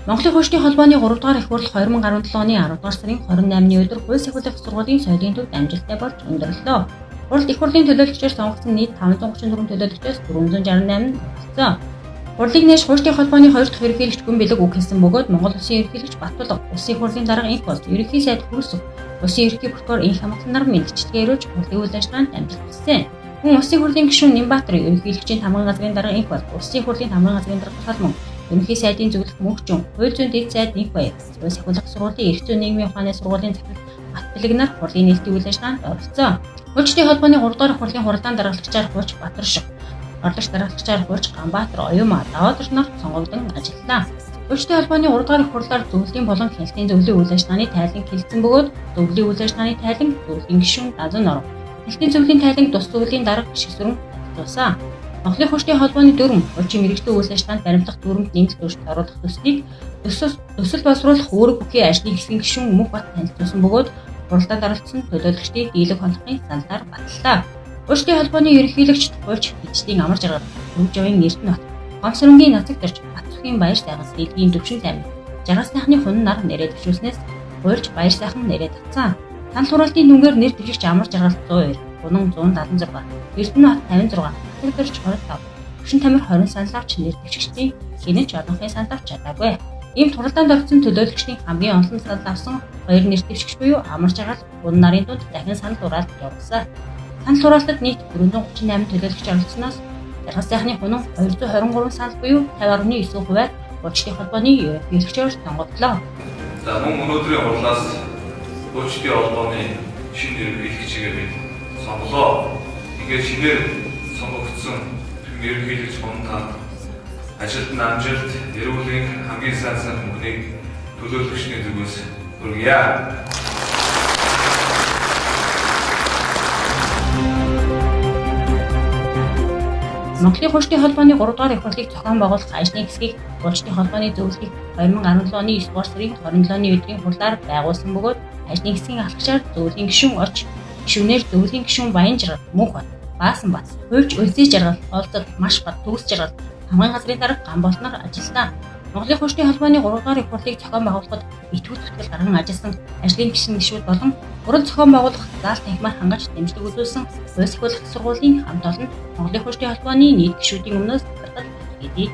Монголын Хуульчдын холбооны 3 дугаар их хурал 2017 оны 10 дугаар сарын 28-ны өдөр хууль сахиулах сургуулийн соёлын төвд амжилттай болж өндөрлөө. Хуралд их хурлын төлөөлөгчөөр сонгогдсон нийт 534 төлөөлөгчөөс 468 болсон. Хурлыг нээж Хуульчдын холбооны 2 дахь ерөнхийлөгч гүн бэлэг үг хэлсэн бөгөөд Монгол Улсын ерөнхийлөгч Баттулга, Улсын хурлын дарга инх болж, ерөнхий сайд Хүрсүх, Улсын ерөнхий прокурор инх хамтлан нар мэдчилгээ өрөөж хурлын үйл ажиллагаанд амжилт хүссэн. Мөн Улсын хурлын гишүүн Нямбатар ерөнхийлөгчийн тамган газрын дарга инх болж, Улсын хурлын тамган газрын дарга Халмон, ерөнхий сайдын зөвлөх мөнхчүн, хууль зүйн дэд сайд инх баяр, хууль сахиулах сургуулийн эрх зүйн нийгмийн ухааны сургуулийн захирал Баттулг нар хурлын нийлтийн үйл ажиллагаанд оролцсон. Хуульчдын холбооны 3 дахь хурлын хурлаан даргалагчаар Хууч Батарших, орлогч даргалагчаар Хууч Ганбаатар Оюума Даваадар нар сонгогдсон ажиллана. Хуульчдын холбооны 3 дахь хурлаар зөвлөлийн болон хяналтын зөвлөлийн үйл ажиллагааны тайлан хэлэлцэн бөгөөд зөвлөлийн үйл ажиллагааны тайлан зөвлөлийн гишүүн Дазан Норов, хяналтын зөвлөлийн тайлан тус зөвлөлийн дарга Гишгсүрэн татгалзуулсан. Монголын Хуульчдын холбооны дүрм хуульчин мэргэжлийн үйл ажиллагаанд баримтлах дүрмд нэмэлт өөрчлөлт оруулах төслийг төсөл боловсруулах үүрэг бүхий ажлын хэсгийн гишүүн Мөнх Бат танилцуулсан бөгөөд хуралдаанд оролцсон төлөөлөгчдийн дийлэг хонхны саналаар батлаа. Хуульчдын холбооны ерөнхийлөгчд Хууч Бичдийн амар жаргал, Өвжавын Эрдэнэт, Гомсөрөнгийн Нацаг Дорж, Батцгийн Баяр сайхан дэлхийн төвшин тайван, жаргал сайхны хун нар нэрээ дэвшүүлснээс Хуульч Баяр сайхан нэрээ татсан. Санал хураалтын дүнгээр нэр дэвшигч амар жаргал 102, Гунан 176, Эрдэнэт 56, Нацаг Дорж 25, Төвшин тамир 20 санал авч нэр дэвшигчдийн хинэн ч одонхын санал авч чадаагүй. Ийм хуралдаанд орсон төлөөлөгчдийн хамгийн олон санал авсан 2 нэр дэвшигч буюу амар жаргал, Гунан нарын дунд дахин санал хураалт явуулсан. Санал хураалтад нийт 438 төлөөлөгч оролцсоноос жаргал сайхны хунан 223 санал буюу 50.9%-аар Хуульчдын холбооны ерөнхийлөгчөөр сонгогдлоо. За мөн өнөөдрийн хурлаас Хуульчдын холбооны шинэ ерөнхийлөгчийг бид сонголоо. Тэгээд шинээр сонгогдсон ерөнхийлөгч Гунтанд ажилд нь амжилт, эрүүлийн хамгийн сайн бүхнийг төлөөлөгчний зүгээс хүргье. Монголын Хуульчдын холбооны 3 дугаар их хурлыг зохион байгуулах ажлын хэсгийг Хуульчдын холбооны зөвлөлийг 2017 оны 9 дугаар сарын 27-ны өдрийн хурлаар байгуулсан бөгөөд ажлын хэсгийн алхагчаар зөвлөлийн гишүүн Оч, гишүүнээр зөвлөлийн гишүүн Баян жаргал, Мөнх Бат, Баасан Бат, Хуульч Өлзий жаргал, Олзод, Маш Бат, Төгс жаргал, тамган газрын дарга Ганболт нар ажиллана. Монголын Хуульчдын холбооны 3 дугаар их хурлыг зохион байгуулахад итгүү зүтгэл гарган ажилласан ажлын гишүүн болон хурал зохион байгуулах заалт танхимаар хангаж дэмжлэг үзүүлсэн хууль сахиулах сургуулийн хамт олон Монголын Хуульчдын холбооны нийт гишүүдийн өмнөөс захиргал хийдэг.